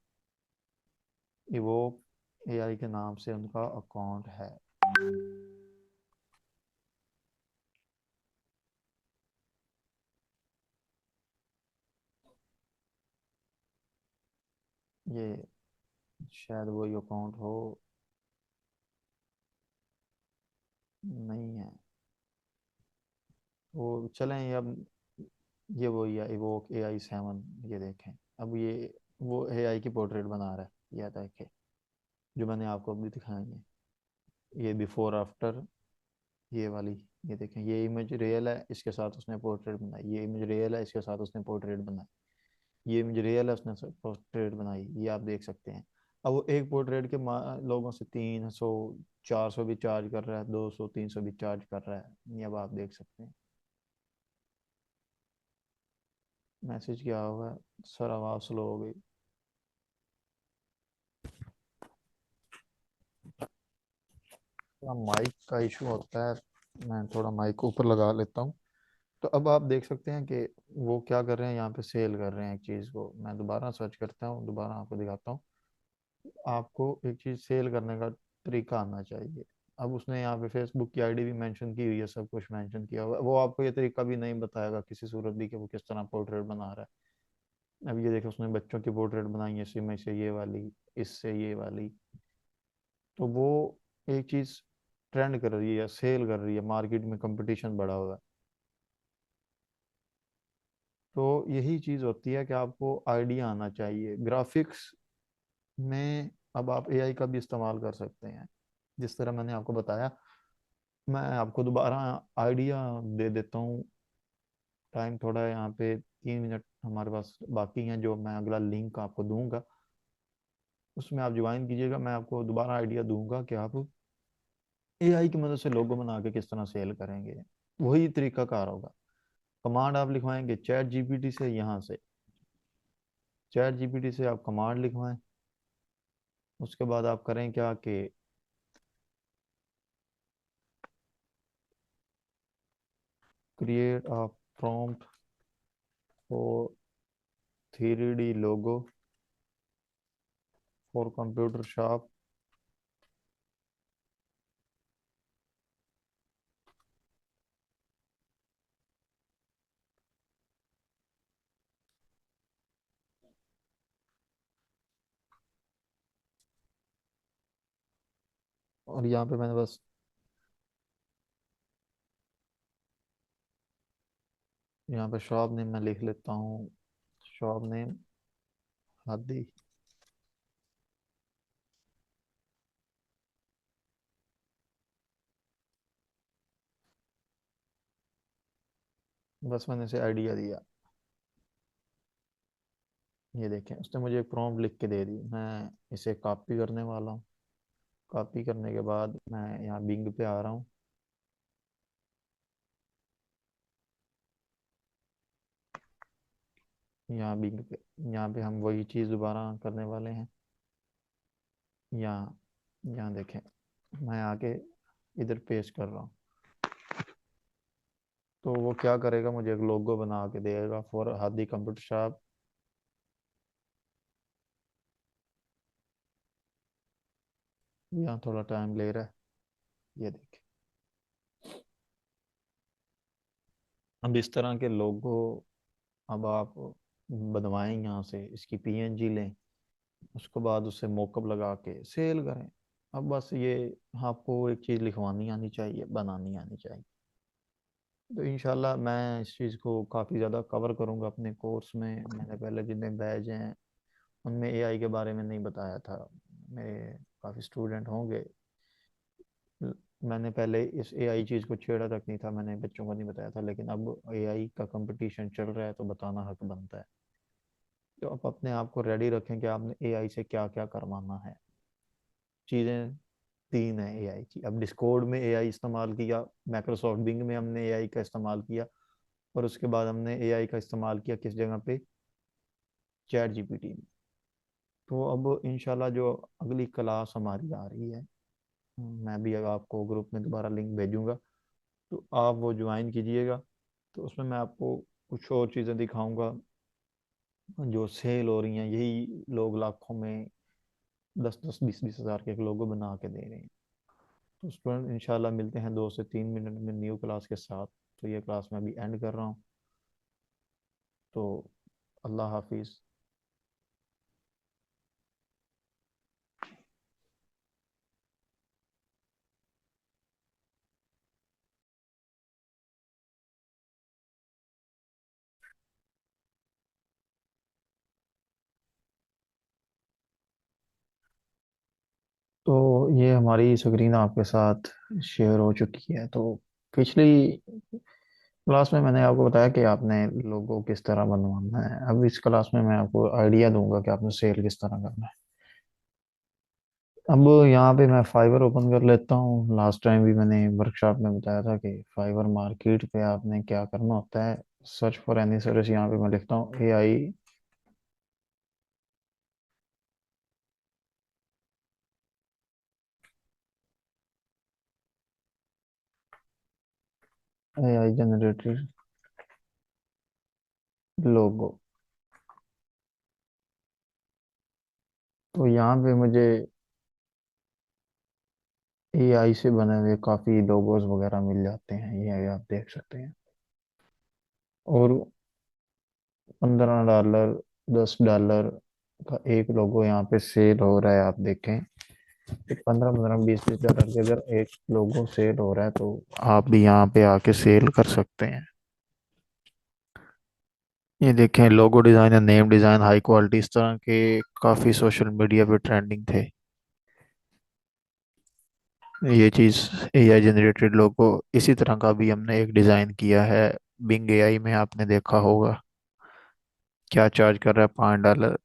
इवोक एआई के नाम से उनका अकाउंट है। ये शायद वही अकाउंट हो, नहीं है वो। चलें ये अब, ये वही है इवोक AI 7। ये देखें, अब ये वो एआई की पोर्ट्रेट बना रहा है, ये देखें जो मैंने आपको अभी दिखाई है। ये बिफोर आफ्टर, ये वाली, ये देखें, ये इमेज रियल है, इसके साथ उसने पोर्ट्रेट बनाई। ये इमेज रियल है, इसके साथ उसने पोर्ट्रेट बनाई। ये इमेज रियल है, उसने पोर्ट्रेट बनाई। ये आप देख सकते हैं। अब वो एक पोर्ट्रेट के लोगों से 300 400 भी चार्ज कर रहा है, 200 300 भी चार्ज कर रहा है। ये अब आप देख सकते हैं। मैसेज क्या हुआ है, सर आवाज़ स्लो हो गई। थोड़ा माइक का इशू होता है, मैं थोड़ा माइक ऊपर लगा लेता हूँ। तो अब आप देख सकते हैं कि वो क्या कर रहे हैं, यहाँ पे सेल कर रहे हैं एक चीज़ को। मैं दोबारा सर्च करता हूँ, दोबारा आपको दिखाता हूँ। आपको एक चीज़ सेल करने का तरीका आना चाहिए। अब उसने यहाँ पे फेसबुक की आईडी भी मेंशन की हुई है, सब कुछ मेंशन किया हुआ है। वो आपको ये तरीका भी नहीं बताएगा किसी सूरत भी कि वो किस तरह पोर्ट्रेट बना रहा है। अब ये देखो, उसने बच्चों की पोर्ट्रेट बनाई है, इसी में से ये वाली, इससे ये वाली। तो वो एक चीज़ ट्रेंड कर रही है, सेल कर रही है, मार्केट में कंपटीशन बढ़ा हुआ है। तो यही चीज़ होती है कि आपको आइडिया आना चाहिए ग्राफिक्स में। अब आप एआई का भी इस्तेमाल कर सकते हैं, जिस तरह मैंने आपको बताया। मैं आपको दोबारा आइडिया दे देता हूँ। टाइम थोड़ा है, यहाँ पे 3 मिनट हमारे पास बाकी हैं, जो मैं अगला लिंक आपको दूंगा, उसमें आप ज्वाइन कीजिएगा। मैं आपको दोबारा आइडिया दूंगा कि आप एआई की मदद से लोगो बना के किस तरह सेल करेंगे। वही तरीका कार होगा। कमांड आप लिखवाएंगे चैट जीपीटी से, यहाँ से चैट जीपीटी से आप कमांड लिखवाएं। उसके बाद आप करें क्या कि create a prompt for 3D logo for computer shop. और यहाँ पे मैंने बस, यहाँ पे शॉप नेम मैं लिख लेता हूँ, शॉप नेम हादी। बस मैंने इसे आइडिया दिया। ये देखें, उसने मुझे एक प्रॉम्प्ट लिख के दे दी। मैं इसे कॉपी करने वाला हूँ। कॉपी करने के बाद मैं यहाँ बिंग पे आ रहा हूँ। यहाँ भी, यहाँ पे हम वही चीज़ दोबारा करने वाले हैं। यहाँ यहाँ देखें, मैं आके इधर पेस्ट कर रहा हूँ, तो वो क्या करेगा, मुझे एक लोगो बना के देगा फॉर हादी कंप्यूटर शॉप। यहाँ थोड़ा टाइम ले रहा है, ये देखिए। अब इस तरह के लोगो अब आप बनवाएं, यहाँ से इसकी पीएनजी लें, उसके बाद उसे मोकअप लगा के सेल करें। अब बस ये आपको एक चीज़ लिखवानी आनी चाहिए, बनानी आनी चाहिए। तो इंशाल्लाह मैं इस चीज़ को काफ़ी ज़्यादा कवर करूँगा अपने कोर्स में। मैंने पहले जितने बैच हैं उनमें एआई के बारे में नहीं बताया था। मेरे काफ़ी स्टूडेंट होंगे। मैंने पहले इस एआई चीज़ को छेड़ा तक नहीं था, मैंने बच्चों को नहीं बताया था, लेकिन अब एआई का कंपटीशन चल रहा है तो बताना हक बनता है। तो आप अपने आप को रेडी रखें कि आपने एआई से क्या क्या करवाना है। चीज़ें तीन है एआई की। अब डिस्कॉर्ड में एआई इस्तेमाल किया, माइक्रोसॉफ्ट बिंग में हमने एआई का इस्तेमाल किया, और उसके बाद हमने एआई का इस्तेमाल किया किस जगह पे, चैट जीपीटी में। तो अब इंशाल्लाह जो अगली क्लास हमारी आ रही है, मैं भी अब आपको ग्रुप में दोबारा लिंक भेजूंगा, तो आप वो ज्वाइन कीजिएगा। तो उसमें मैं आपको कुछ और चीज़ें दिखाऊंगा जो सेल हो रही हैं। यही लोग लाखों में 10-10 20-20 हज़ार के लोगो बना के दे रहे हैं। तो स्टूडेंट इंशाल्लाह मिलते हैं 2 से 3 मिनट में न्यू क्लास के साथ। तो ये क्लास मैं अभी एंड कर रहा हूँ। तो अल्लाह हाफिज़। तो ये हमारी स्क्रीन आपके साथ शेयर हो चुकी है। तो पिछली क्लास में मैंने आपको बताया कि आपने लोगो किस तरह बनवाना है। अब इस क्लास में मैं आपको आइडिया दूंगा कि आपने सेल किस तरह करना है। अब यहाँ पे मैं फाइवर ओपन कर लेता हूँ। लास्ट टाइम भी मैंने वर्कशॉप में बताया था कि फाइवर मार्केट पे आपने क्या करना होता है। सर्च फॉर एनी सर्विस, यहाँ पे मैं लिखता हूँ एआई जनरेटेड लोगो। तो यहाँ पे मुझे एआई से बने हुए काफ़ी लोगोस वगैरह मिल जाते हैं, ये आप देख सकते हैं। और $15, $10 का एक लोगो यहाँ पे सेल हो रहा है, आप देखें। 15-15 $20-20 के अगर एक लोगो सेल हो रहा है, तो आप भी यहाँ पे आके सेल कर सकते हैं। ये देखें, लोगो डिज़ाइन या नेम डिज़ाइन हाई क्वालिटी, इस तरह के काफ़ी सोशल मीडिया पे ट्रेंडिंग थे। ये चीज़ एआई जनरेटेड लोगो, इसी तरह का भी हमने एक डिज़ाइन किया है बिंग एआई में, आपने देखा होगा। क्या चार्ज कर रहा है, $5।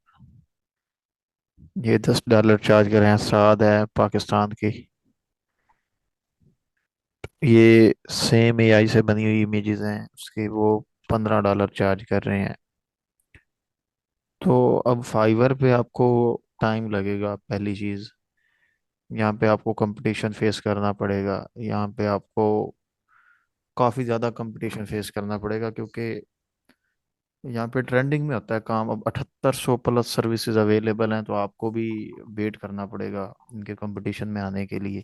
ये $10 चार्ज कर रहे हैं। साद है पाकिस्तान की। ये सेम एआई से बनी हुई इमेजेस हैं उसके, वो $15 चार्ज कर रहे हैं। तो अब फाइवर पे आपको टाइम लगेगा, पहली चीज़। यहाँ पे आपको कंपटीशन फेस करना पड़ेगा। यहाँ पे आपको काफ़ी ज़्यादा कंपटीशन फेस करना पड़ेगा, क्योंकि यहाँ पे ट्रेंडिंग में होता है काम। अब 7800+ सर्विसेज अवेलेबल हैं, तो आपको भी वेट करना पड़ेगा इनके कंपटीशन में आने के लिए।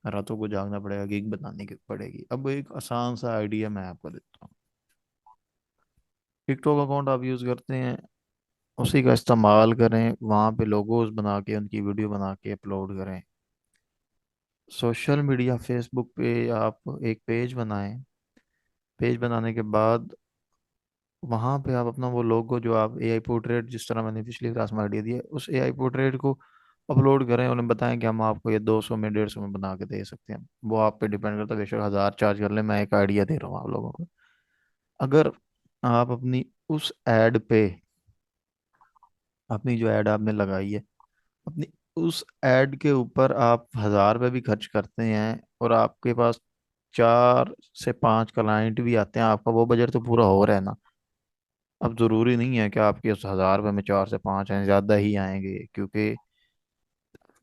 रातों को जागना पड़ेगा, गिग बनानी की पड़ेगी। अब एक आसान सा आइडिया मैं आपको देता हूँ। टिकटॉक अकाउंट आप यूज़ करते हैं, उसी का इस्तेमाल करें। वहाँ पे लोगोस बना के उनकी वीडियो बना के अपलोड करें। सोशल मीडिया फेसबुक पे आप एक पेज बनाएं। पेज बनाने के बाद वहाँ पे आप अपना वो लोगो जो आप एआई पोर्ट्रेट, जिस तरह मैंने पिछली क्लास में आइडिया दिया, उस एआई पोर्ट्रेट को अपलोड करें। उन्हें बताएं कि हम आपको ये 200 में 150 में बना के दे सकते हैं। वो आप पे डिपेंड करता है, बेशक 1000 चार्ज कर ले। मैं एक आइडिया दे रहा हूँ आप लोगों को। अगर आप अपनी उस एड पे, अपनी जो ऐड आपने लगाई है, अपनी उस ऐड के ऊपर आप $1000 भी खर्च करते हैं, और आपके पास 4 से 5 क्लाइंट भी आते हैं, आपका वो बजट तो पूरा हो रहा है ना। अब ज़रूरी नहीं है कि आपके उस 1,000 रुपये में 4 से 5 आए, ज़्यादा ही आएंगे, क्योंकि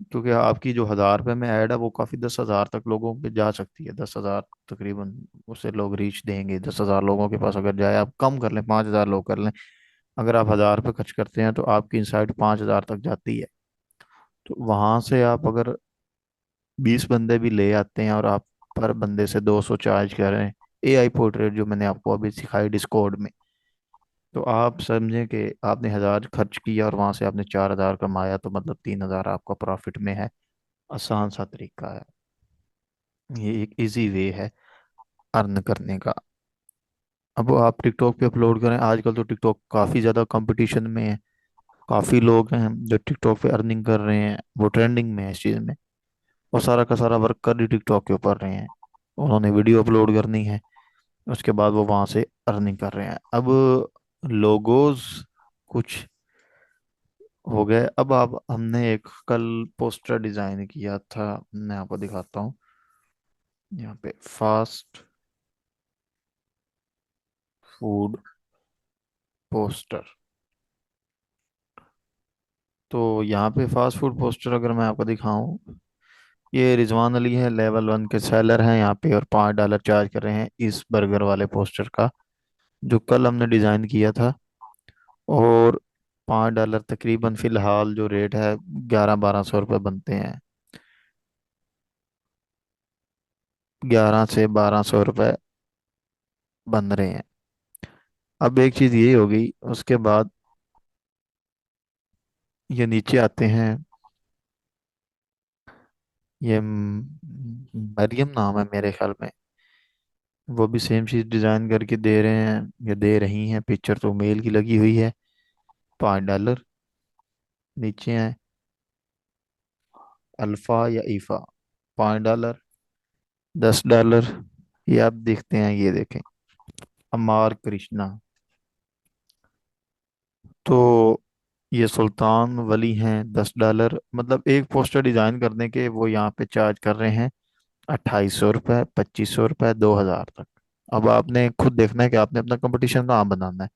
क्योंकि आपकी जो 1,000 रुपये में ऐड है वो काफ़ी 10,000 तक लोगों पे जा सकती है। 10,000 तकरीबन उससे लोग रीच देंगे। 10,000 लोगों के पास अगर जाए, आप कम कर लें, 5,000 लोग कर लें, अगर आप 1,000 रुपये खर्च करते हैं तो आपकी इनसाइट 5,000 तक जाती है। तो वहां से आप अगर 20 बंदे भी ले आते हैं और आप पर बंदे से 200 चार्ज करें, एआई पोर्ट्रेट जो मैंने आपको अभी सिखाई डिस्कॉर्ड में, तो आप समझें कि आपने 1,000 खर्च किया और वहां से आपने 4,000 कमाया, तो मतलब 3,000 आपका प्रॉफिट में है। आसान सा तरीका है, ये एक इजी वे है अर्न करने का। अब आप टिकटॉक पे अपलोड करें, आजकल तो टिकटॉक काफ़ी ज़्यादा कंपटीशन में है। काफ़ी लोग हैं जो टिकटॉक पे अर्निंग कर रहे हैं, वो ट्रेंडिंग में है इस चीज़ में। और सारा का सारा वर्क कर ही टिकटॉक के ऊपर रहे हैं। उन्होंने वीडियो अपलोड करनी है, उसके बाद वो वहां से अर्निंग कर रहे हैं। अब लोगोज कुछ हो गए। अब आप हमने एक कल पोस्टर डिजाइन किया था, मैं आपको दिखाता हूँ। यहाँ पे फास्ट फूड पोस्टर। तो यहाँ पे फास्ट फूड पोस्टर अगर मैं आपको दिखाऊं, ये रिजवान अली है, लेवल 1 के सेलर हैं यहाँ पे, और $5 चार्ज कर रहे हैं इस बर्गर वाले पोस्टर का, जो कल हमने डिजाइन किया था। और $5 तकरीबन फिलहाल जो रेट है, 1100-1200 रुपये बनते हैं। 1100 से 1,200 रुपये बन रहे हैं। अब एक चीज़ ये होगी, उसके बाद ये नीचे आते हैं। ये मरियम नाम है मेरे ख्याल में, वो भी सेम चीज़ डिज़ाइन करके दे रहे हैं, या दे रही हैं। पिक्चर तो मेल की लगी हुई है। $5 नीचे है। अल्फ़ा या ईफ़ा, $5, $10। ये आप देखते हैं, ये देखें, अमार कृष्णा। तो ये सुल्तान वली हैं, $10। मतलब एक पोस्टर डिजाइन करने के वो यहाँ पे चार्ज कर रहे हैं 2,800 रुपये, 2,500 रुपये, 2,000 तक। अब आपने खुद देखना है कि आपने अपना कंपटीशन कहाँ बनाना है।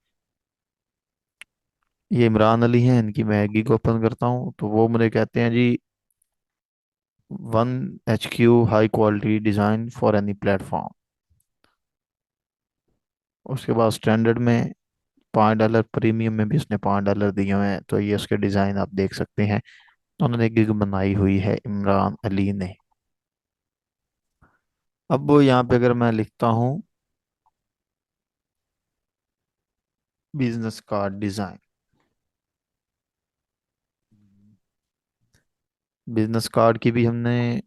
ये इमरान अली हैं, इनकी मैं गिग ओपन करता हूँ तो वो मुझे कहते हैं जी, 1 HQ high quality design for any platform. उसके बाद स्टैंडर्ड में $5, प्रीमियम में भी उसने $5 दिए हुए हैं। तो ये उसके डिज़ाइन आप देख सकते हैं, उन्होंने गिग बनाई हुई है इमरान अली ने। अब वो यहाँ पे अगर मैं लिखता हूँ business card design, business card की भी हमने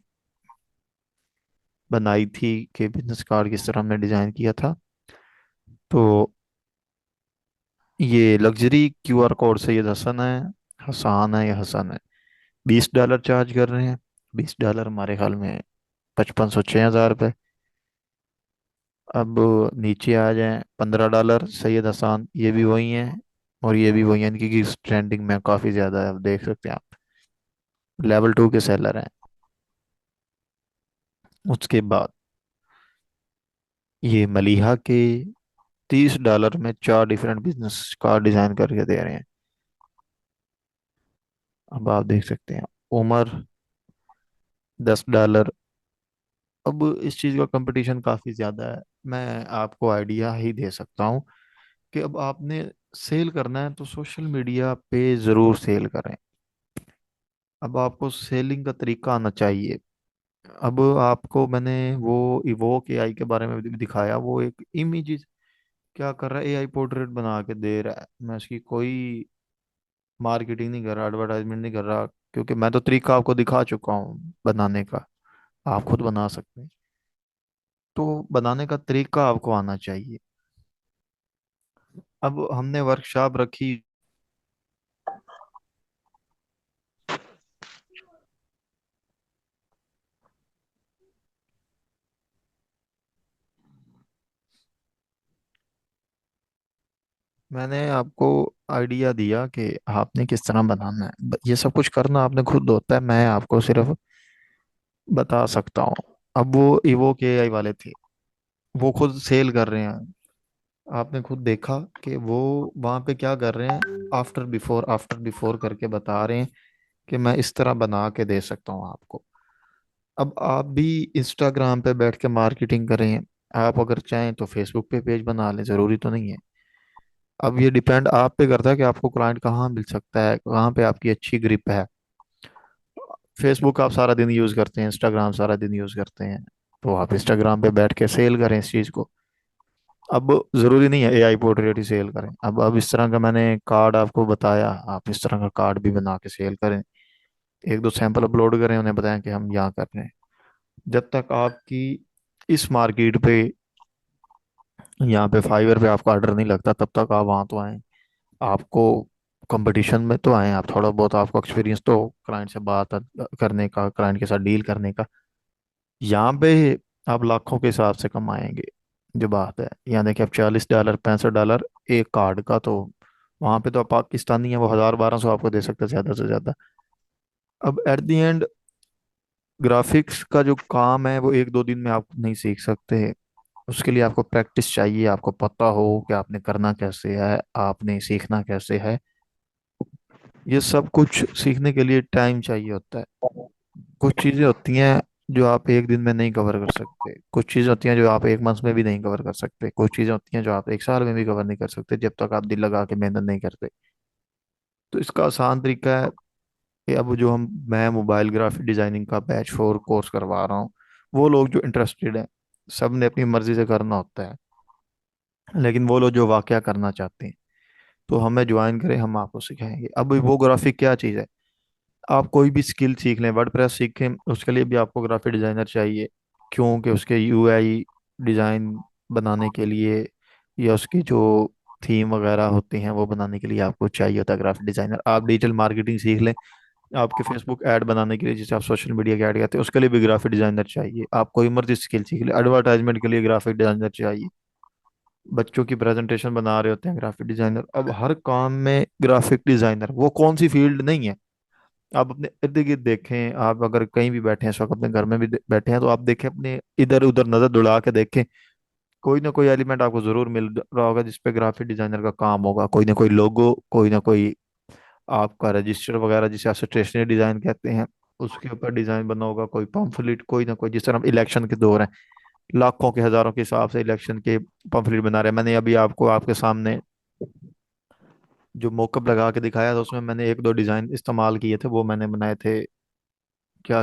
बनाई थी कि बिजनेस कार्ड किस तरह हमने डिज़ाइन किया था। तो ये luxury QR code Syed Hasan है, हसान है या हसन है, $20 चार्ज कर रहे हैं। $20 हमारे ख्याल में 5,500 6,000 रुपये। अब नीचे आ जाएं, $15 सैयद हसान, ये भी वही हैं और ये भी वही हैं। इनकी ट्रेंडिंग में काफ़ी ज़्यादा है, आप देख सकते हैं आप, लेवल 2 के सेलर हैं। उसके बाद ये मलिहा के $30 में 4 डिफरेंट बिजनेस कार्ड डिजाइन करके दे रहे हैं। अब आप देख सकते हैं, उमर $10। अब इस चीज़ का कंपटीशन काफ़ी ज़्यादा है। मैं आपको आइडिया ही दे सकता हूँ कि अब आपने सेल करना है तो सोशल मीडिया पे ज़रूर सेल करें। अब आपको सेलिंग का तरीका आना चाहिए। अब आपको मैंने वो इवोक एआई के बारे में भी दिखाया, वो एक इमेज क्या कर रहा है, एआई पोर्ट्रेट बना के दे रहा है। मैं उसकी कोई मार्केटिंग नहीं कर रहा, एडवर्टाइजमेंट नहीं कर रहा, क्योंकि मैं तो तरीका आपको दिखा चुका हूँ बनाने का। आप खुद बना सकते हैं। तो बनाने का तरीका आपको आना चाहिए। अब हमने वर्कशॉप रखी। मैंने आपको आइडिया दिया कि आपने किस तरह बनाना है, ये सब कुछ करना आपने खुद होता है, मैं आपको सिर्फ बता सकता हूँ। अब वो इवो के आई वाले थे, वो खुद सेल कर रहे हैं। आपने खुद देखा कि वो वहां पे क्या कर रहे हैं, आफ्टर बिफोर करके बता रहे हैं कि मैं इस तरह बना के दे सकता हूँ आपको। अब आप भी इंस्टाग्राम पे बैठ के मार्केटिंग करें, आप अगर चाहें तो फेसबुक पे पेज बना लें, ज़रूरी तो नहीं है। अब ये डिपेंड आप पे करता है कि आपको क्लाइंट कहाँ मिल सकता है, कहाँ पे आपकी अच्छी ग्रिप है। फेसबुक आप सारा दिन यूज़ करते हैं, इंस्टाग्राम सारा दिन यूज़ करते हैं, तो आप इंस्टाग्राम पे बैठ के सेल करें इस चीज़ को। अब ज़रूरी नहीं है एआई पोर्ट्रेट ही सेल करें। अब इस तरह का मैंने कार्ड आपको बताया, आप इस तरह का कार्ड भी बना के सेल करें। एक दो सैंपल अपलोड करें, उन्हें बताएं कि हम यहाँ कर रहे हैं। जब तक आपकी इस मार्केट पे, यहाँ पे फाइवर पे आपका ऑर्डर नहीं लगता, तब तक आप वहाँ तो आए, आपको कंपटीशन में तो आए, आप थोड़ा बहुत आपको एक्सपीरियंस तो क्लाइंट से बात करने का, क्लाइंट के साथ डील करने का। यहाँ पे आप लाखों के हिसाब से कमाएंगे। जो बात है, यहाँ देखिए, आप $40 $65 एक कार्ड का, तो वहाँ पे तो आप पाकिस्तानी है, वो 1000 1200 आपको दे सकते हैं ज़्यादा से ज़्यादा। अब एट द एंड, ग्राफिक्स का जो काम है वो एक दो दिन में आप नहीं सीख सकते। उसके लिए आपको प्रैक्टिस चाहिए, आपको पता हो कि आपने करना कैसे है, आपने सीखना कैसे है। ये सब कुछ सीखने के लिए टाइम चाहिए होता है। कुछ चीज़ें होती हैं जो आप एक दिन में नहीं कवर कर सकते, कुछ चीज़ें होती हैं जो आप एक मंथ में भी नहीं कवर कर सकते, कुछ चीज़ें होती हैं जो आप एक साल में भी कवर नहीं कर सकते जब तक आप दिल लगा के मेहनत नहीं करते। तो इसका आसान तरीका है कि अब जो मैं मोबाइल ग्राफिक डिजाइनिंग का बैच 4 कोर्स करवा रहा हूँ, वो लोग जो इंटरेस्टेड हैं, सब ने अपनी मर्जी से करना होता है, लेकिन वो लोग जो वाकया करना चाहते हैं, तो हमें ज्वाइन करें, हम आपको सिखाएंगे। अब वो ग्राफिक क्या चीज़ है, आप कोई भी स्किल सीख लें, वर्डप्रेस सीखें, उसके लिए भी आपको ग्राफिक डिजाइनर चाहिए। क्योंकि उसके यूआई डिजाइन बनाने के लिए, या उसकी जो थीम वगैरह होती हैं वो बनाने के लिए आपको चाहिए होता है ग्राफिक डिजाइनर। आप डिजिटल मार्केटिंग सीख लें, आपके फेसबुक ऐड बनाने के लिए, जिसे आप सोशल मीडिया के ऐड कहते हैं, उसके लिए भी ग्राफिक डिजाइनर चाहिए। आप कोई मर्जी स्किल सीख ले, एडवर्टाइजमेंट के लिए ग्राफिक डिजाइनर चाहिए, बच्चों की प्रेजेंटेशन बना रहे होते हैं ग्राफिक डिजाइनर। अब हर काम में ग्राफिक डिजाइनर, वो कौन सी फील्ड नहीं है। आप अपने इर्द गिर्द देखें, आप अगर कहीं भी बैठे हैं इस वक्त, अपने घर में भी बैठे हैं, तो आप देखें, अपने इधर उधर नजर दौड़ा के देखें, कोई ना कोई एलिमेंट आपको जरूर मिल रहा होगा जिसपे ग्राफिक डिजाइनर का काम होगा। कोई ना कोई लोगो, कोई ना कोई आपका रजिस्टर वगैरह जिसे आप स्टेशनरी डिजाइन कहते हैं, उसके ऊपर डिजाइन बना होगा। कोई पंफलेट, कोई ना कोई, जिस तरह इलेक्शन के दौर हैं, लाखों के हजारों के हिसाब से इलेक्शन के पंफलेट बना रहे हैं। मैंने अभी आपको आपके सामने जो मोकअप लगा के दिखाया था, उसमें मैंने एक दो डिजाइन इस्तेमाल किए थे, वो मैंने बनाए थे। क्या,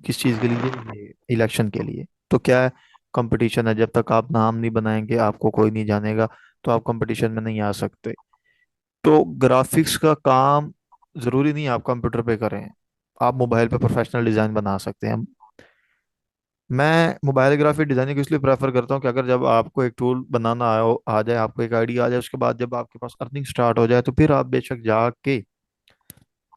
किस चीज के लिए, ये इलेक्शन के लिए। तो क्या है, कंपटीशन है, जब तक आप नाम नहीं बनाएंगे, आपको कोई नहीं जानेगा, तो आप कंपटीशन में नहीं आ सकते। तो ग्राफिक्स का काम जरूरी नहीं आप कंप्यूटर पे करें, आप मोबाइल पे प्रोफेशनल डिजाइन बना सकते हैं। मैं मोबाइल ग्राफिक डिजाइनिंग को इसलिए प्रेफर करता हूँ कि अगर जब आपको एक टूल बनाना आ जाए, आपको एक आइडिया आ जाए, उसके बाद जब आपके पास अर्निंग स्टार्ट हो जाए, तो फिर आप बेशक जाके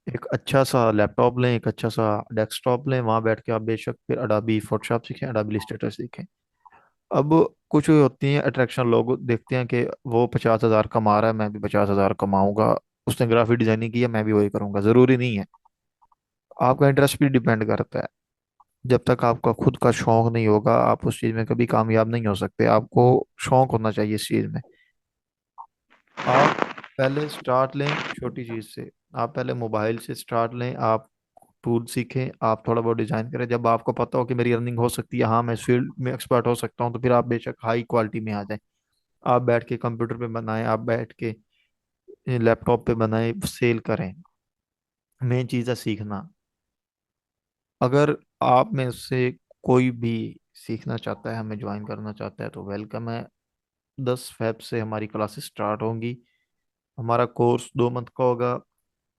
एक अच्छा सा लैपटॉप लें, एक अच्छा सा डेस्कटॉप लें, वहां बैठ के आप बेशक फिर अडाबी फोटोशॉप सीखें, अडाबी इलस्ट्रेटर सीखें। अब कुछ होती हैं अट्रैक्शन, लोग देखते हैं कि वो 50,000 कमा रहा है, मैं भी 50,000 कमाऊंगा, उसने ग्राफिक डिजाइनिंग किया, मैं भी वही करूंगा। जरूरी नहीं है, आपका इंटरेस्ट भी डिपेंड करता है। जब तक आपका खुद का शौक नहीं होगा, आप उस चीज में कभी कामयाब नहीं हो सकते। आपको शौक होना चाहिए इस चीज में। आप पहले स्टार्ट लें छोटी चीज से, आप पहले मोबाइल से स्टार्ट लें, आप टूल सीखें, आप थोड़ा बहुत डिजाइन करें। जब आपको पता हो कि मेरी अर्निंग हो सकती है, हाँ मैं इस फील्ड में एक्सपर्ट हो सकता हूँ, तो फिर आप बेशक हाई क्वालिटी में आ जाएं। आप बैठ के कंप्यूटर पे बनाएं, आप बैठ के लैपटॉप पे बनाएं, सेल करें। मेन चीज़ है सीखना। अगर आप में से कोई भी सीखना चाहता है, हमें ज्वाइन करना चाहता है, तो वेलकम है। 10 फेब से हमारी क्लासेस स्टार्ट होंगी। हमारा कोर्स 2 मंथ का होगा।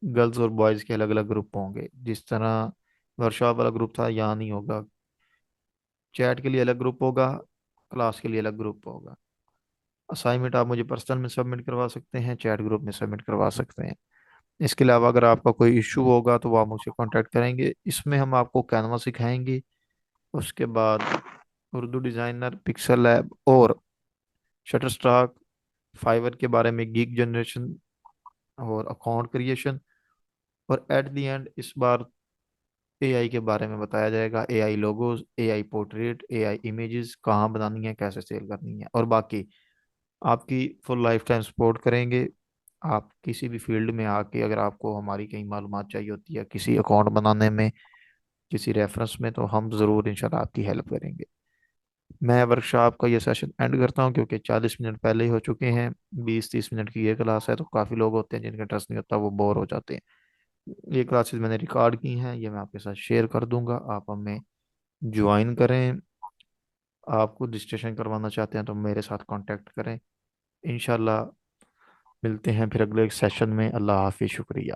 गर्ल्स और बॉयज़ के अलग अलग ग्रुप होंगे, जिस तरह वर्कशॉप वाला ग्रुप था, यहाँ नहीं होगा। चैट के लिए अलग ग्रुप होगा, क्लास के लिए अलग ग्रुप होगा। असाइनमेंट आप मुझे पर्सनल में सबमिट करवा सकते हैं, चैट ग्रुप में सबमिट करवा सकते हैं। इसके अलावा अगर आपका कोई इशू होगा तो वो आप मुझसे कांटेक्ट करेंगे। इसमें हम आपको कैनवा सिखाएंगे, उसके बाद उर्दू डिज़ाइनर, पिक्सल लैब, और शटरस्टॉक, फाइवर के बारे में गीक जनरेशन, और अकाउंट क्रिएशन। और एट द एंड इस बार एआई के बारे में बताया जाएगा, AI logos, AI portrait, AI images कहाँ बनानी है, कैसे सेल करनी है, और बाकी आपकी फुल लाइफ टाइम सपोर्ट करेंगे। आप किसी भी फील्ड में आके अगर आपको हमारी कहीं मालूमात चाहिए होती है किसी अकाउंट बनाने में, किसी रेफरेंस में, तो हम ज़रूर इंशाल्लाह आपकी हेल्प करेंगे। मैं वर्कशॉप का ये सेशन एंड करता हूँ क्योंकि 40 मिनट पहले ही हो चुके हैं। 20-30 मिनट की ये क्लास है, तो काफ़ी लोग होते हैं जिनका इंटरेस्ट नहीं होता, वो बोर हो जाते हैं। ये क्लासेस मैंने रिकॉर्ड की हैं, ये मैं आपके साथ शेयर कर दूंगा, आप हमें ज्वाइन करें। आपको रजिस्ट्रेशन करवाना चाहते हैं तो मेरे साथ कांटेक्ट करें। इंशाल्लाह मिलते हैं फिर अगले सेशन में। अल्लाह हाफिज़, शुक्रिया।